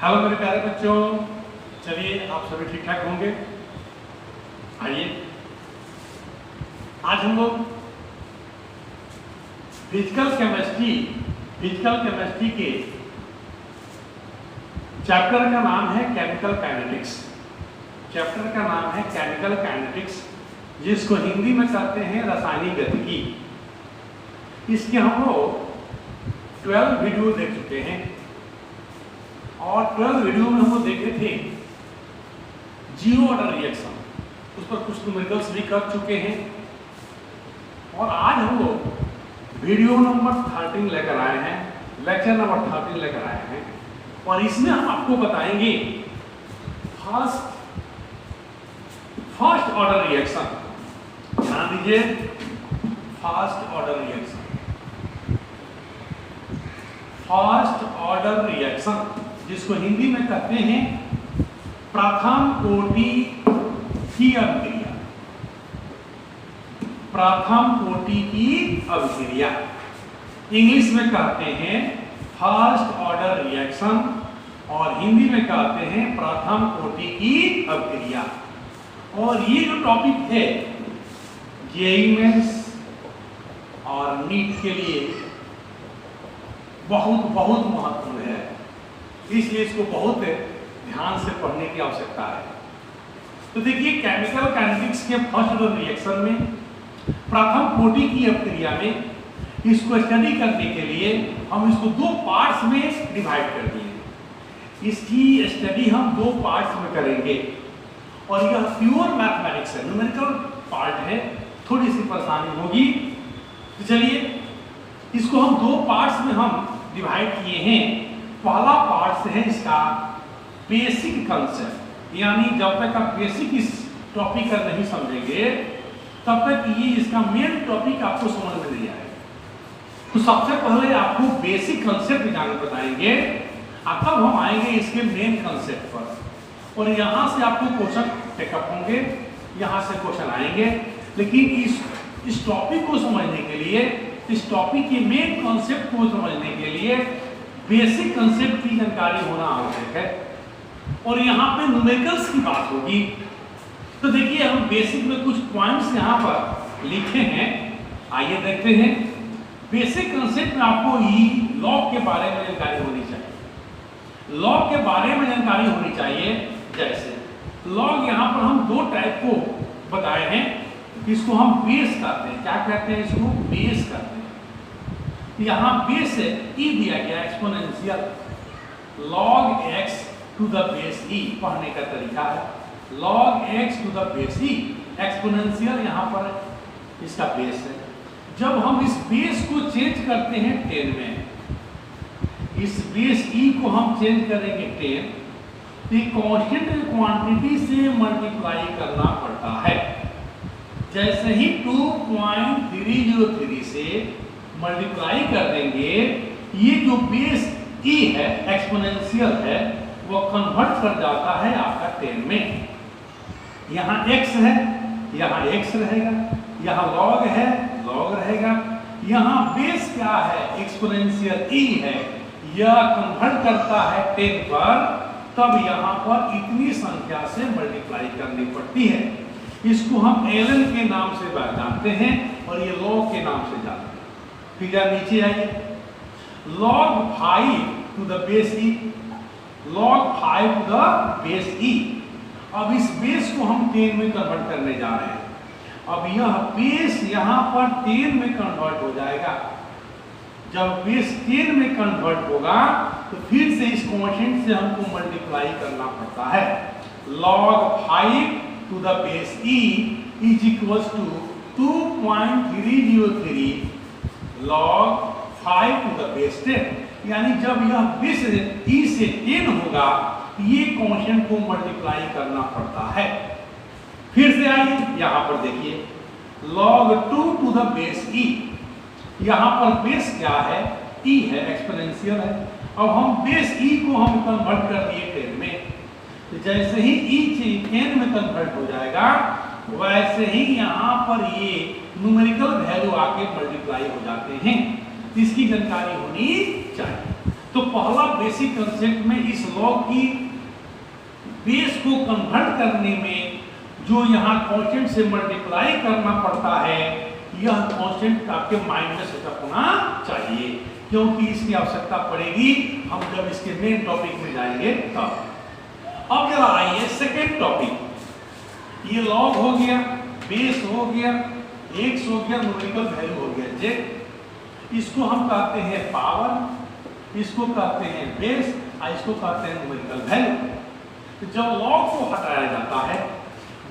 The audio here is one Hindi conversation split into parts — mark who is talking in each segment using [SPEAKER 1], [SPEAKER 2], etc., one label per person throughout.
[SPEAKER 1] हेलो मेरे प्यारे बच्चों, चलिए आप सभी ठीक ठाक होंगे। आइए आज हम लोग फिजिकल केमिस्ट्री के चैप्टर का नाम है केमिकल काइनेटिक्स। चैप्टर का नाम है केमिकल काइनेटिक्स, जिसको हिंदी में कहते हैं रासायनिक गतिकी। इसके हम लोग 12 वीडियो देख चुके हैं और 12 वीडियो में हम लोग देखे थे जीरो ऑर्डर रिएक्शन, उस पर कुछ न्यूमेरिकल्स भी कर चुके हैं। और आज हम लोग वीडियो नंबर 13 लेकर आए हैं, लेक्चर नंबर 13 लेकर आए हैं और इसमें हम आपको बताएंगे फर्स्ट ऑर्डर रिएक्शन। ध्यान दीजिए, first order reaction, first order reaction जिसको हिंदी में कहते हैं प्रथम कोटि की अभिक्रिया। प्रथम कोटि की अभिक्रिया इंग्लिश में कहते हैं फर्स्ट ऑर्डर रिएक्शन और हिंदी में कहते हैं प्रथम कोटि की अभिक्रिया। और ये जो टॉपिक है जेईई मेंस और नीट के लिए बहुत महत्वपूर्ण है, इसलिए इसको बहुत ध्यान से पढ़ने की आवश्यकता है। तो देखिए, केमिकल काइनेटिक्स के फर्स्ट ऑर्डर रिएक्शन में प्रथम कोटि की अभिक्रिया में इसको स्टडी करने के लिए हम इसको दो पार्ट्स में डिवाइड कर दिए। इसकी स्टडी हम दो पार्ट्स में करेंगे और यह प्योर मैथमेटिक्स है, न्यूमेरिकल पार्ट है, थोड़ी सी परेशानी होगी। तो चलिए इसको हम दो पार्ट्स में हम डिवाइड किए हैं। पहला पार्ट है इसका बेसिक कंसेप्ट, यानी जब तक आप बेसिक इस टॉपिक का नहीं समझेंगे तब तक ये इसका मेन टॉपिक आपको समझ में नहीं आएगा। तो सबसे पहले आपको बेसिक कंसेप्ट जानना बताएंगे और तब हम आएंगे इसके मेन कंसेप्ट पर। और यहाँ से आपको क्वेश्चन टेकअप होंगे, यहाँ से क्वेश्चन आएंगे। लेकिन इस टॉपिक को समझने के लिए, इस टॉपिक के मेन कॉन्सेप्ट को समझने के लिए बेसिक कॉन्सेप्ट की जानकारी होना आवश्यक है। और यहाँ पे न्यूमेरिकल्स की बात होगी। तो देखिए, हम बेसिक में कुछ पॉइंट्स यहाँ पर लिखे हैं, आइए देखते हैं। बेसिक कॉन्सेप्ट में आपको लॉग के बारे में जानकारी होनी चाहिए। लॉग के बारे में जानकारी होनी चाहिए, जैसे लॉग यहाँ पर हम दो टाइप को बताए हैं। इसको हम बेस कहते हैं, क्या कहते हैं? इसको बेस कहते हैं। यहाँ बेस है ई दिया गया, exponential log x to the base e पढ़ने का तरीका है। log x to the base e, exponential यहाँ पर इसका बेस है। जब हम इस बेस को चेंज करते हैं 10 में, इस बेस e को हम चेंज करेंगे 10, तो कांस्टेंट क्वांटिटी से मल्टीप्लाई करना पड़ता है। जैसे ही 2.303 से मल्टीप्लाई कर देंगे, ये जो बेस e है, एक्सपोनेंशियल है, वो कन्वर्ट कर जाता है आपका 10 में। यहाँ x है, यहाँ x रहेगा, यहाँ log है, log रहेगा। यहाँ बेस क्या है? एक्सपोनेंशियल e है, यह कन्वर्ट करता है 10 पर, तब यहाँ पर इतनी संख्या से मल्टीप्लाई करनी पड़ती है। इसको हम ln के नाम से जानते हैं और ये log के नाम से जानते हैं। फिगर नीचे आइए, log 5 to the base e, log 5 to the base e। अब इस बेस को हम 10 में कन्वर्ट करने जा रहे हैं। अब यह बेस यहाँ पर 10 में कन्वर्ट हो जाएगा। जब बेस 10 में कन्वर्ट होगा तो फिर से इस कोएफिशिएंट से हमको मल्टीप्लाई करना पड़ता है। log 5 to the base e is equals to 2.303 log 5 to the base 10। यानी जब यह बेस e से 10 होगा, ये कोएफिशिएंट को मल्टीप्लाई करना पड़ता है। फिर से आइए, यहाँ पर देखिए, log 2 to the base e, यहाँ पर बेस क्या है? e है, एक्सपोनेंशियल है। अब हम बेस e को हम कन्वर्ट कर दिए 10 में, तो जैसे ही e 10 में कन्वर्ट हो जाएगा, वैसे ही यहाँ पर ये न्यूमेरिकल वैल्यू आके मल्टीप्लाई हो जाते हैं। इसकी जानकारी होनी चाहिए। तो पहला बेसिक कंसेप्ट में इस लॉग की बेस को कन्वर्ट करने में जो यहाँ कांस्टेंट से मल्टीप्लाई करना पड़ता है, यह कांस्टेंट आपके माइंड में सेटअप होना चाहिए, क्योंकि इसकी आवश्यकता पड़ेगी हम जब इसके मेन टॉपिक में जाएंगे तब। अब जरा आइए सेकेंड टॉपिक। ये लॉग हो गया, बेस हो गया, एक्स हो गया, न्यूमेरिकल वैल्यू हो गया जेड। इसको हम कहते हैं पावर, इसको कहते हैं बेस और इसको कहते हैं न्यूमेरिकल वैल्यू। तो जब लॉग को हटाया जाता है,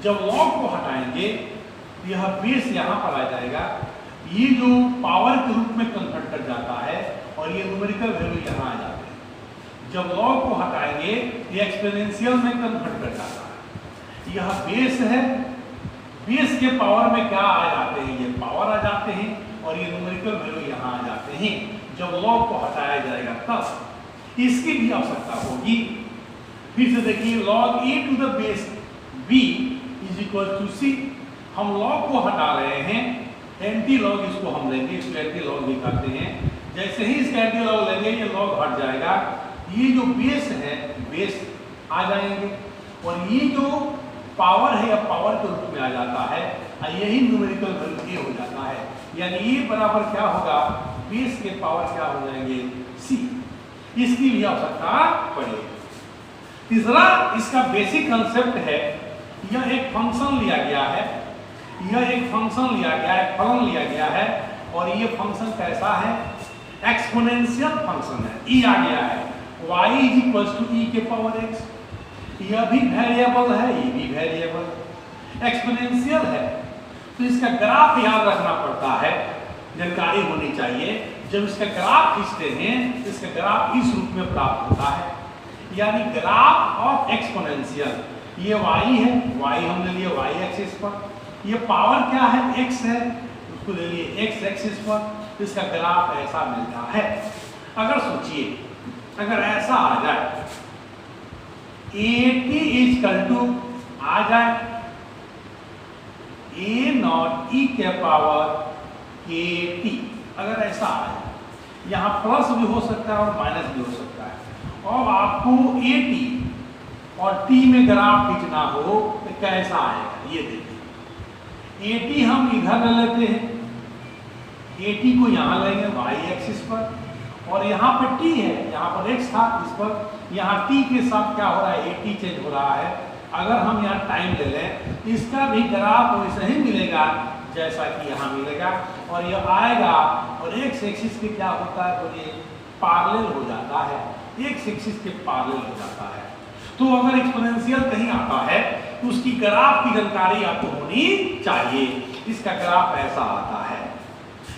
[SPEAKER 1] जब लॉग को हटाएंगे यह बेस यहाँ पर आ जाएगा, ये जो पावर के रूप में कन्वर्ट कर जाता है और ये न्यूमेरिकल वैल्यू यहाँ आ जाते हैं। जब लॉग को हटाएंगे ये एक्सपोनेंशियल में कन्वर्ट कर जाता है। यह बेस है, बेस के पावर में क्या आ जाते हैं, ये पावर आ जाते हैं और ये न्यूमेरिकल वैल्यू यहाँ आ जाते हैं। जब लॉग को हटाया जाएगा तब इसकी भी आवश्यकता होगी। फिर से देखिए log a to the base b is equal to c। हम लॉग को हटा रहे हैं, एंटी लॉग इसको हम लेंगे, इसको एंटी लॉग भी कहते हैं। जैसे ही इसका एंटी लॉग लेंगे ये लॉग हट जाएगा, ये जो बेस है बेस आ जाएंगे और ये जो पावर है या पावर के रूप में आ जाता है और यही न्यूमेरिकल वैल्यू a हो जाता है। यानी ये बराबर क्या होगा, बेस के पावर क्या हो जाएंगे c। इसकी भी आवश्यकता पड़ेगी। तीसरा इसका बेसिक कंसेप्ट है, यह एक फंक्शन लिया गया है, यह एक फंक्शन लिया गया है, फलन लिया गया है और ये फंक्शन कैसा है, एक्सपोनेंशियल फंक्शन है। e आ गया है, y is equal to e के पावर x। यह भी वेरिएबल है, ये भी वेरिएबल है, एक्सपोनेंशियल है। तो इसका ग्राफ याद रखना पड़ता है, जानकारी होनी चाहिए। जब इसका ग्राफ खींचते हैं इसका ग्राफ इस रूप में प्राप्त होता है, यानी ग्राफ ऑफ एक्सपोनेंशियल। ये y है, y हमने लिए y एक्सिस पर, ये पावर क्या है x है, उसको ले लिए x एक्सिस पर। इसका ग्राफ ऐसा मिलता है। अगर सोचिए अगर ऐसा आ जाए 80 इक्वल टू आ जाए a नॉट e के पावर kt, अगर ऐसा आ जाए, यहाँ प्लस भी हो सकता है और माइनस भी हो सकता है। अब आपको 80 और t में ग्राफ खींचना हो तो कैसा आएगा, ये देखिए 80 हम इधर ले लेते हैं, 80 को यहाँ लेंगे y एक्सिस पर और यहाँ पर t है, यहाँ पर x था, इस पर यहाँ t के साथ क्या हो रहा है 80 चेंज हो रहा है। अगर हम यहाँ टाइम ले लें इसका भी ग्राफ वैसे ही मिलेगा जैसा कि यहाँ मिलेगा और ये आएगा और x एक्सिस के क्या होता है, तो ये पैरेलल हो जाता है, x एक्सिस के पैरेलल हो जाता है। तो अगर एक्सपोनेंशियल कहीं आता है तो उसकी ग्राफ की जानकारी आपको होनी चाहिए। इसका ग्राफ ऐसा आता है,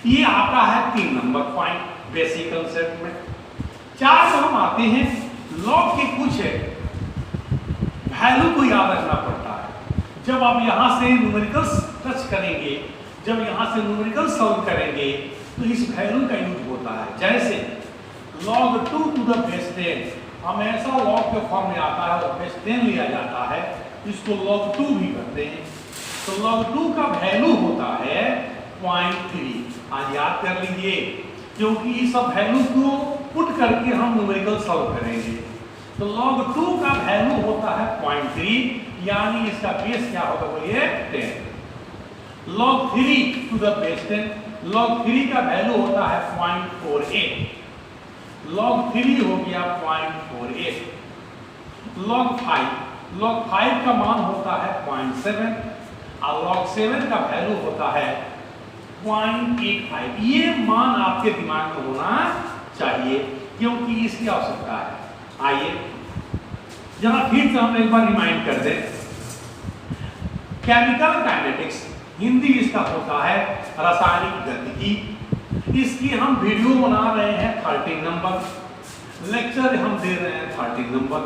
[SPEAKER 1] ये आता है 3 नंबर पॉइंट बेसिक कंसेप्ट में। 4 में हम आते हैं लॉग के कुछ वैल्यू को याद रखना पड़ता है। जब आप यहाँ से न्यूमेरिकल्स टच करेंगे, जब यहाँ से न्यूमेरिकल सॉल्व करेंगे तो इस वैल्यू का यूज होता है। जैसे log 2 टू द बेस 10 हमेशा log के फॉर्म में आता है और बेस 10 लिया जाता है, इसको log 2 भी करते हैं। तो log 2 का वैल्यू होता है 0.3। आज याद कर लीजिए, क्योंकि इस सब वैल्यू को पुट करके हम न्यूमेरिकल सॉल्व करेंगे। तो log 2 का वैल्यू होता है 0.3, यानी इसका बेस क्या होगा, बोलिए 10। log 3 to the base 10, log 3 का वैल्यू होता है 0.48, log 3 हो गया 0.48। log 5 का मान होता है 0.7 और log 7 का वैल्यू होता है 0.85। ये मान आपके दिमाग में होना चाहिए क्योंकि इसकी आवश्यकता है। आइए जरा फिर से हम एक बार रिमाइंड कर दें, केमिकल काइनेटिक्स हिंदी इसका होता है रासायनिक गतिकी। इसकी हम वीडियो बना रहे हैं 13 नंबर, लेक्चर हम दे रहे हैं 13 नंबर।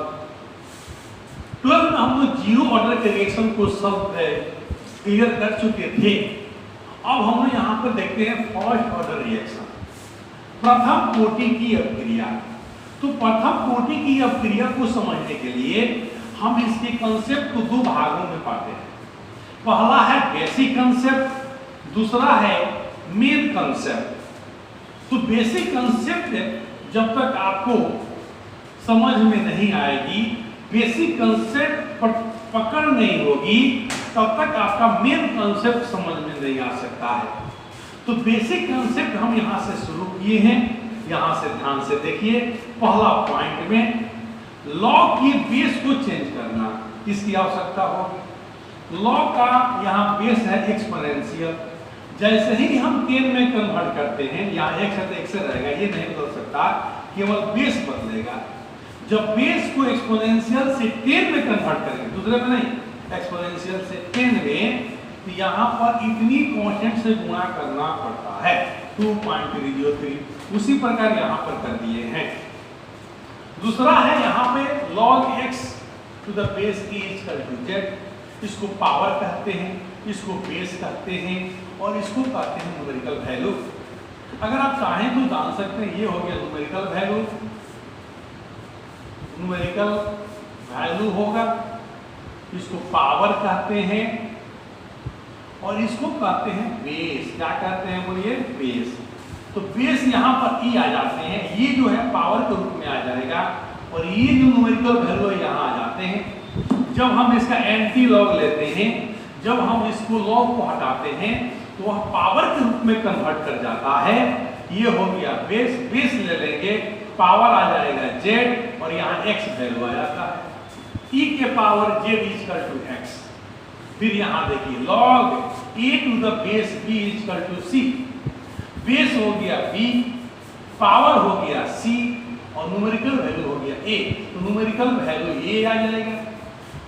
[SPEAKER 1] 12 में हम लोग जीरो ऑर्डर के रिएक्शन को सब क्लियर कर चुके थे। अब हम लोग यहाँ पर देखते हैं फर्स्ट ऑर्डर रिएक्शन, प्रथम कोटि की अपक्रिया। तो प्रथम कोटि की अपक्रिया को समझने के लिए हम इसके कंसेप्ट को 2 भागों में पाते हैं। पहला है बेसिक कंसेप्ट, दूसरा है मेन कंसेप्ट। तो बेसिक कंसेप्ट जब तक आपको समझ में नहीं आएगी, बेसिक कंसेप्ट पकड़ नहीं होगी, तब तक आपका मेन कंसेप्ट समझ में नहीं आ सकता है। तो बेसिक कंसेप्ट हम यहाँ से शुरू किए हैं, यहाँ से ध्यान से देखिए। पहला पॉइंट में लॉग की बेस को चेंज करना, इसकी आवश्यकता होगी। लॉग का यहाँ बेस है एक्सपोनेंशियल, जैसे ही हम 10 में कन्वर्ट करते हैं, यहाँ x है तो x रहेगा, ये नहीं बदल सकता, केवल बेस बदलेगा। जब बेस को एक्सपोनेंशियल से 10 में कन्वर्ट करेंगे, दूसरे में नहीं, एक्सपोनेंशियल से 10 में, तो यहाँ पर इतनी कांस्टेंट से गुणा करना पड़ता है, 2.303। उसी प्रकार यहाँ पर कर दिए हैं। दूसरा है यहाँ पे log x to the base e is equal to z, इसको पावर कहते हैं, इसको बेस कहते हैं, और इसको कहते हैं न्यूमेरिकल वैल्यू। अगर आप चाहें तो जान सकते हैं, ये हो गया न्यूमेरिकल वैल्यू, न्यूमेरिकल वैल्यू होगा, इसको पावर कहते हैं, और इसको कहते हैं बेस। क्या कहते हैं बोलिए? बेस। तो बेस यहाँ पर ई आ जाते हैं, ये जो है पावर के रूप में आ जाएगा, और ये जो न्यूमेरिकल वैल्यू है यहाँ आ जाते हैं। जब हम इसका एंटी लॉग लेते हैं, जब हम इसको लॉग को हटाते हैं, तो वह पावर के रूप में कन्वर्ट कर जाता है। ये हो गया बेस, बेस ले लेंगे, पावर आ जाएगा z, और यहाँ x वैल्यू आ जाता है, e के power z is equal to x। फिर यहाँ देखिए log a to the base b is equal to c, base हो गया b, पावर हो गया c, और न्यूमेरिकल वैल्यू हो गया a। तो न्यूमेरिकल वैल्यू a आ जाएगा,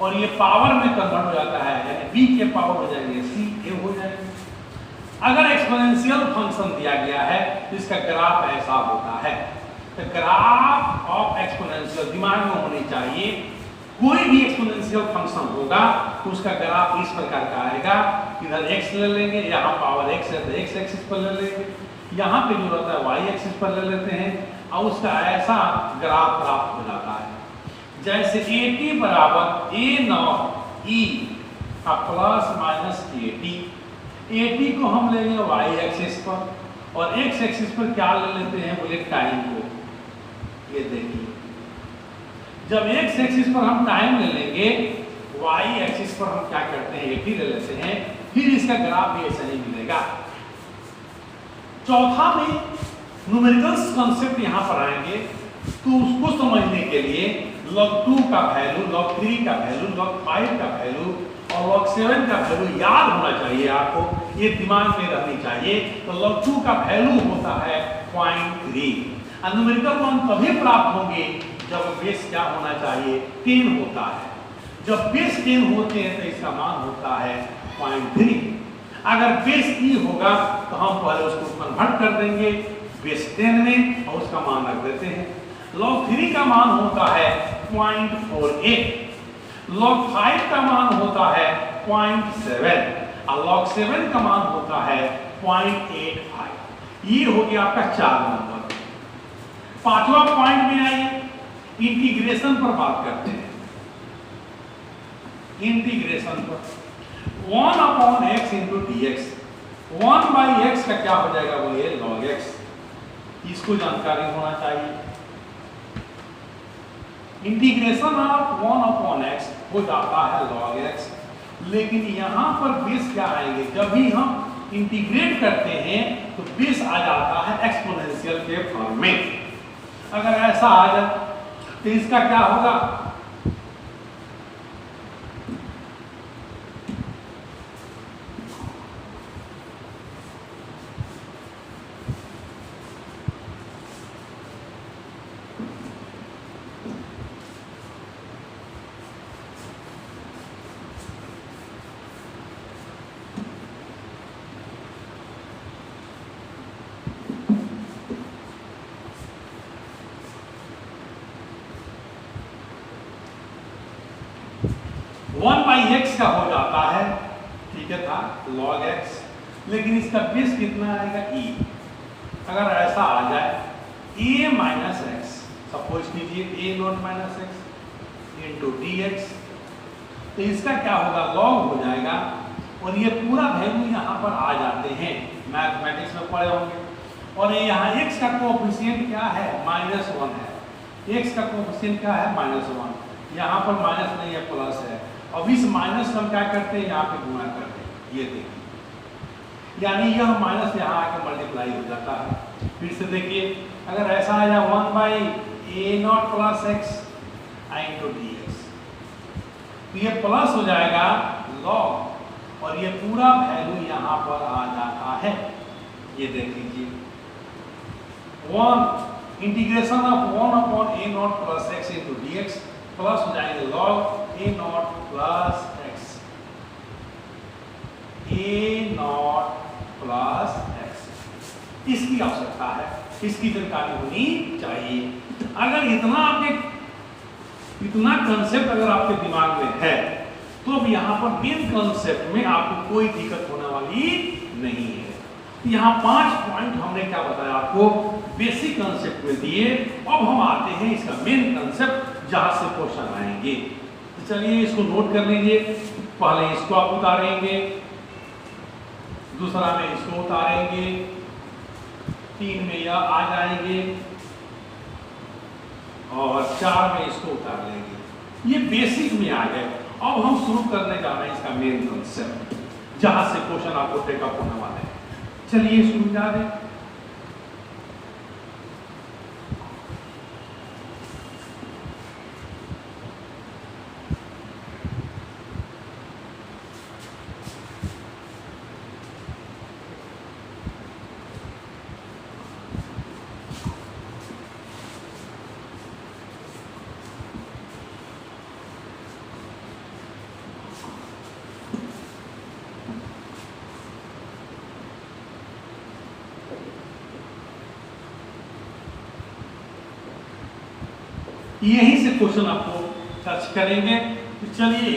[SPEAKER 1] और ये पावर में कन्वर्ट हो जाता है, यानी b के पावर हो जाएंगे c, a हो जाएगा। अगर एक्सपोनेंशियल फंक्शन दिया गया है तो इसका ग्राफ ऐसा होता है। तो ग्राफ ऑफ एक्सपोनेंशियल दिमाग में होनी चाहिए। कोई भी एक्सपोनेंशियल फंक्शन होगा तो उसका ग्राफ इस प्रकार का आएगा, इधर x ले लेंगे, यहाँ पावर x है तो x एक्सिस पर ले लेंगे, यहाँ पे जो रहता है y एक्सिस पर ले लेते हैं, और उसका ऐसा ग्राफ प्राप्त हो जाता है। जैसे AT बराबर a नॉट e का प्लस माइनस AT, AT को हम लेंगे y एक्सिस पर, और x एक्सिस पर क्या ले लेते हैं बोले? टाइम को। ये देखिए, जब x एक्सिस पर हम टाइम ले लेंगे, y एक्सिस पर हम क्या करते हैं? AT ले लेते हैं, फिर इसका ग्राफ भी ऐसा ही मिलेगा। चौथा में न्यूमेरिकल्स कंसेप्ट यहाँ पर आएंगे, तो उसको समझने के लिए log 2 का वैल्यू, log 3 का वैल्यू, log 5 का वैल्यू और log 7 का वैल्यू याद होना चाहिए आपको, ये दिमाग में रहनी चाहिए। तो log 2 का वैल्यू होता है 0.3। न्यूमेरिकल मान तभी प्राप्त होंगे जब बेस क्या होना चाहिए? 10 होता है। जब बेस 10 होते हैं तो इसका मान होता है 0.3। अगर बेस ई होगा तो हम पहले उसको कन्वर्ट कर देंगे बेस 10 में, और उसका मान रख देते हैं। log 3 का मान होता है 0.48, log 5 का मान होता है 0.7, और log 7 का मान होता है 0.85। ये हो गया आपका 4 नंबर। पांचवा पॉइंट में आइए, इंटीग्रेशन पर बात करते हैं। इंटीग्रेशन पर 1/x इंटू dx, 1/x का क्या हो जाएगा बोलिए? log x। इसको जानकारी होना चाहिए। इंटीग्रेशन ऑफ 1/x हो जाता है log x, लेकिन यहाँ पर बेस क्या आएंगे? जब भी हम इंटीग्रेट करते हैं तो बेस आ जाता है एक्सपोनेंशियल के फॉर्म में। अगर ऐसा आ जाए तो इसका क्या होगा? x का हो जाता है, ठीक है था, log x, लेकिन इसका बेस कितना आएगा? e। अगर ऐसा आ जाए a माइनस एक्स, सपोज कीजिए a not minus x into dx, तो इसका क्या होगा? log हो जाएगा, और ये पूरा वैल्यू यहाँ पर आ जाते हैं, मैथमेटिक्स में पढ़े होंगे। और यहाँ x का कोएफिशिएंट क्या है, -1 है। x का कोएफिशिएंट क्या है, -1। यहाँ पर माइनस नहीं है, प्लस है। अब इस माइनस हम क्या करते हैं, यहाँ पे गुणा करते हैं, ये देखिए, यानी यह माइनस यहाँ आके मल्टीप्लाई हो जाता है। फिर से देखिए, अगर ऐसा आ जाए 1/a0 plus x into dx, तो ये प्लस हो जाएगा log, और ये पूरा वैल्यू यहाँ पर आ जाता है। ये देख लीजिए, 1 integration of 1/a0 plus x into dx plus हो जाएंगे log a0 plus x, a0 plus x। इसकी आवश्यकता है, इसकी जानकारी होनी चाहिए। अगर इतना कंसेप्ट अगर आपके दिमाग में है, तो अब यहाँ पर मेन कंसेप्ट में आपको कोई दिक्कत होने वाली नहीं है। यहाँ 5 पॉइंट हमने क्या बताया आपको, बेसिक कंसेप्ट में दिए। अब हम आते हैं इसका मेन कंसेप्ट, जहां से क्वेश्चन आएंगे। तो चलिए इसको नोट कर लीजिए। पहले इसको आप उतारेंगे, दूसरा में इसको उतारेंगे, 3 में यह आ जाएंगे, और 4 में इसको उतार लेंगे। ये बेसिक में आ गए। अब हम शुरू करने जा रहे हैं इसका मेन कंसेप्ट, जहां से क्वेश्चन आपको टेकअप होने वाले हैं। चलिए इसको मिटा दें। यहीं से क्वेश्चन आपको सर्च करेंगे। तो चलिए,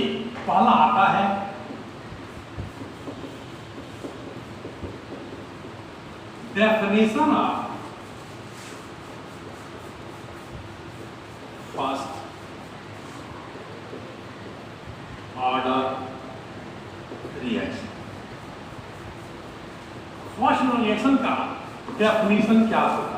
[SPEAKER 1] पहला आता है definition of first order reaction. First order reaction का डेफिनेशन क्या होता है?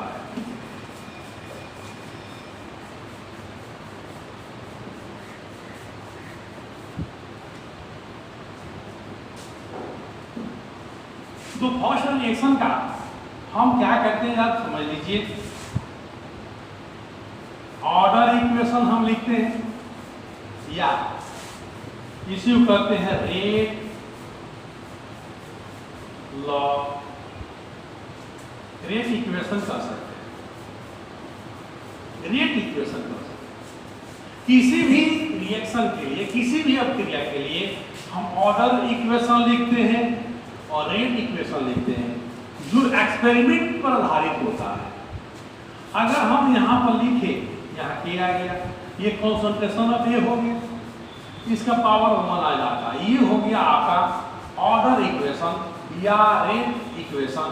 [SPEAKER 1] तो फर्स्ट ऑर्डर रिएक्शन का हम क्या करते हैं, आप समझ लीजिए। ऑर्डर इक्वेशन हम लिखते हैं, या इसी को करते हैं रेट लॉग। रेट इक्वेशन कर सकते हैं, रेट इक्वेशन कर सकते हैं। किसी भी रिएक्शन के लिए, किसी भी अभिक्रिया के लिए हम ऑर्डर इक्वेशन लिखते हैं और रेट इक्वेशन लिखते हैं, जो एक्सपेरिमेंट पर आधारित होता है। अगर हम यहाँ पर लिखे, यहाँ के आ गया, ये कॉन्सेंट्रेशन ऑफ ए हो गया, इसका पावर 1 आ जाता है। ये हो गया आपका ऑर्डर इक्वेशन या रेट इक्वेशन।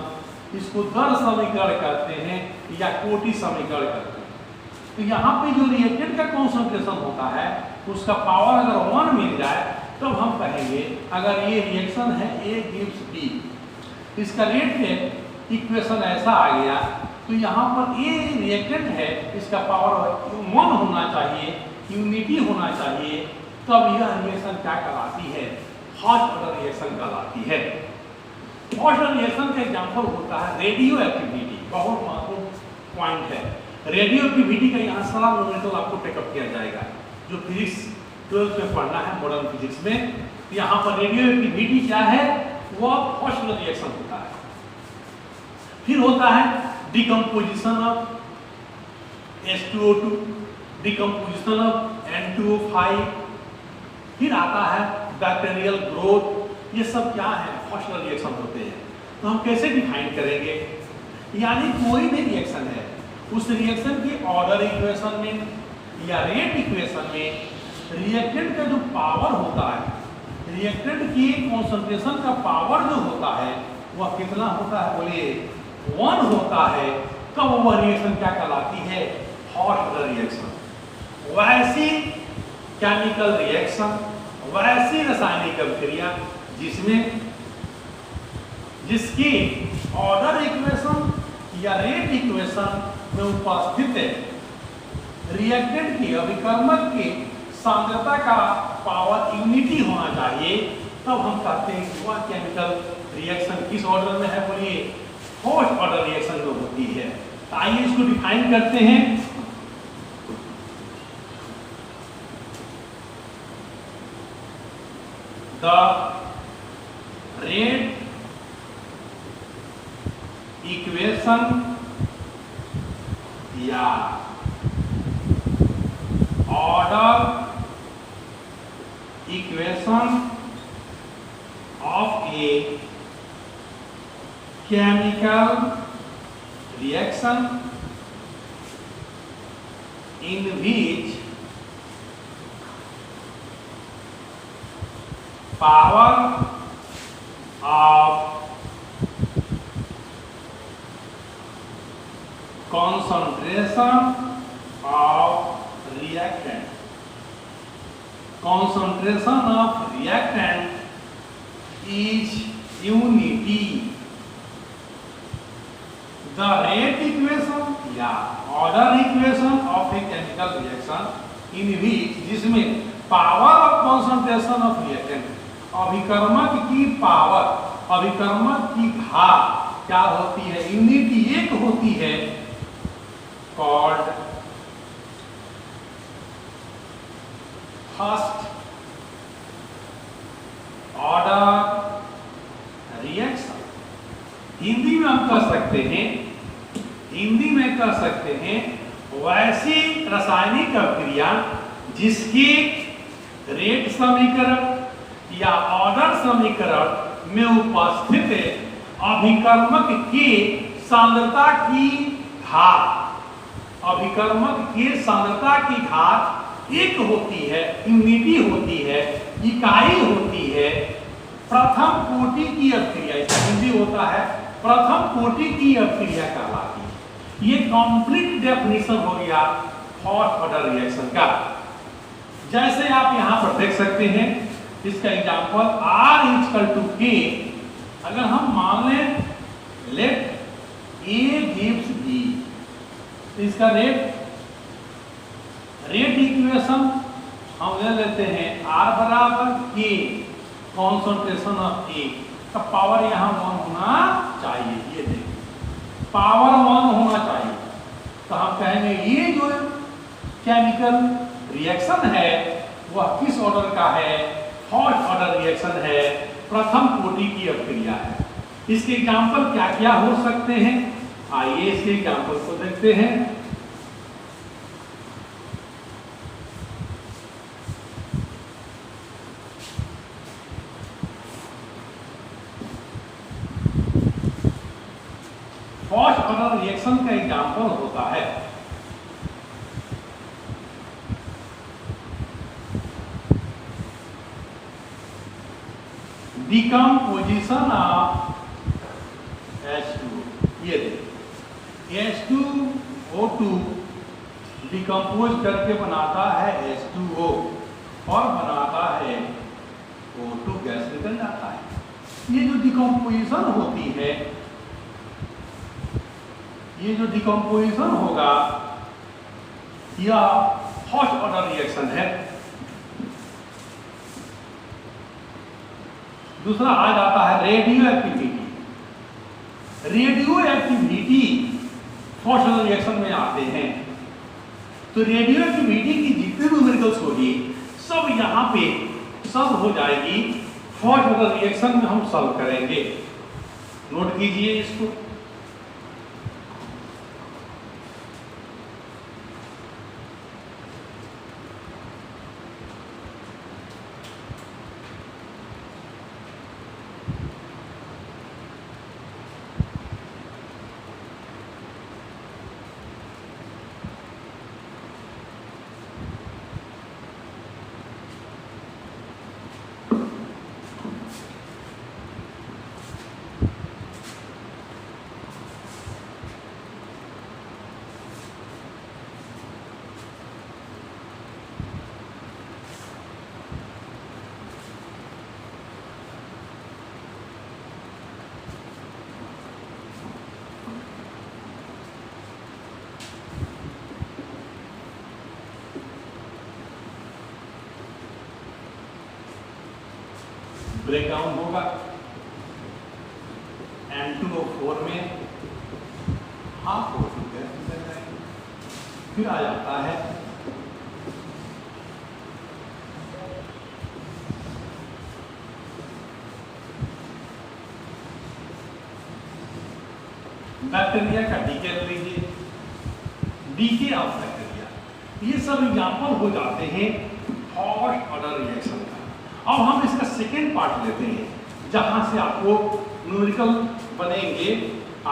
[SPEAKER 1] इसको दर समीकरण करते हैं या कोटि समीकरण करते हैं। तो यहाँ पे जो रिएक्टेंट का कॉन्सेंट्रेशन होता है, उसका पावर अगर 1 मिल जाए, तब हम कहेंगे अगर ये रिएक्शन है A gives B, इसका रेट है इक्वेशन ऐसा आ गया, तो यहाँ पर A रिएक्टेंट है, इसका पावर 1 होना चाहिए, यूनिटी होना चाहिए, तब यह रिएक्शन क्या कहलाती है? फर्स्ट ऑर्डर रिएक्शन कहलाती है। फर्स्ट ऑर्डर रिएक्शन का एग्जांपल होता है रेडियो एक्टिविटी। बहुत महत्वपूर्ण पॉइंट है। रेडियो एक्टिविटी का यहाँ सारा नॉलेज आपको टेकअप किया जाएगा, जो फिजिक्स 12th में पढ़ना है मॉडर्न फिजिक्स में। यहाँ पर रेडियो एक्टिविटी क्या है, वह फर्स्ट ऑर्डर रिएक्शन होता है। फिर होता है decomposition of H2O2, decomposition of N2O5, फिर आता है बैक्टीरियल ग्रोथ। ये सब क्या है? फर्स्ट ऑर्डर रिएक्शन होते हैं। तो हम कैसे डिफाइन करेंगे? यानी कोई भी रिएक्शन है, उस रिएक्शन की ऑर्डर इक्वेशन में या रेट इक्वेशन में रिएक्टेंट का जो पावर होता है, रिएक्टेंट की कॉन्सेंट्रेशन का पावर जो होता है, वह कितना होता है? बोलिए 1 होता है। तब वह रिएक्शन क्या कहलाती है? First order reaction. वैसी केमिकल रिएक्शन, वैसी रासायनिक अभिक्रिया जिसकी ऑर्डर इक्वेशन या रेट इक्वेशन में उपस्थित रिएक्टेंट की अभिकर्मक की सांद्रता का पावर यूनिटी होना चाहिए, तब हम कहते हैं कि वह केमिकल रिएक्शन किस ऑर्डर में है, बोलिए फर्स्ट ऑर्डर रिएक्शन में होती है। तो आइए इसको डिफाइन करते हैं। द रेट इक्वेशन या order equation of a chemical reaction in which power of concentration of reactant is unity. The rate equation या order equation of a chemical reaction in which, जिसमें power of concentration of reactant, अभिकर्मक की पावर, अभिकर्मक की घात क्या होती है, यूनिटी एक होती है, called first order reaction. Hindi में हम कह सकते हैं वैसी रासायनिक अभिक्रिया जिसकी रेट समीकरण या ऑर्डर समीकरण में उपस्थित अभिकर्मक की सांद्रता की घात, अभिकर्मक की सांद्रता की घात एक होती है, यूनिटी होती है, इकाई होती है। प्रथम कोटि की अभिक्रिया, इसका हिंदी होता है प्रथम कोटि की अभिक्रिया कहलाती है। ये कंप्लीट डेफिनेशन हो गया फर्स्ट ऑर्डर रिएक्शन का। जैसे आप यहां पर देख सकते हैं, इसका एग्जांपल R=K। अगर हम मान लें लेट A gives B, तो इसका रेट इक्वेशन हम ले लेते हैं R बराबर K कॉन्सेंट्रेशन ऑफ A का पावर यहाँ 1 होना चाहिए। ये देखिए पावर 1 होना चाहिए, तो हम कहेंगे ये जो केमिकल रिएक्शन है वह किस ऑर्डर का है, फर्स्ट ऑर्डर रिएक्शन है, प्रथम कोटि की अभिक्रिया है। इसके एग्जांपल क्या क्या हो सकते हैं, आइए इसके एग्जांपल को देखते हैं। फर्स्ट ऑर्डर रिएक्शन का एग्जांपल होता है डिकम्पोजिशन ऑफ H2। ये देखिए H2O2 डिकम्पोज करके बनाता है H2O और बनाता है O2 गैस निकल जाता है। ये जो डिकम्पोजिशन होती है, ये जो डिकम्पोजिशन होगा यह फर्स्ट ऑर्डर रिएक्शन है। दूसरा आ जाता है radio activity. Radio activity first order reaction में आते हैं। तो रेडियो एक्टिविटी की जितने भी न्यूमेरिकल्स होगी सब यहाँ पे सब हो जाएगी, फर्स्ट ऑर्डर रिएक्शन में हम सॉल्व करेंगे। नोट कीजिए इसको। ब्रेक डाउन होगा N2O4 में हाफ O2 गैस निकल जाएगी, फिर आ जाता है बैक्टीरिया का डीके ले लीजिए, डीके ऑफ बैक्टीरिया। ये सब एग्जाम्पल हो जाते हैं फर्स्ट ऑर्डर रिएक्शन का। अब हम इसका सेकेंड पार्ट लेते हैं जहां से आपको न्यूमेरिकल बनेंगे।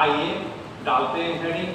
[SPEAKER 1] आइए डालते हैं हेडिंग।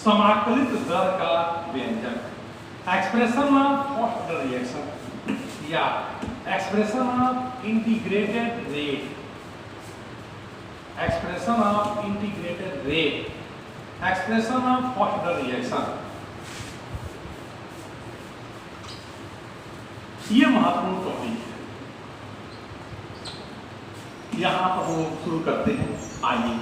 [SPEAKER 1] समाकलित दर का व्यंजक, expression of first order reaction या expression of integrated rate, expression of integrated rate, expression of first order reaction. ये महत्वपूर्ण टॉपिक है। यहां पर हम शुरू करते हैं। आइए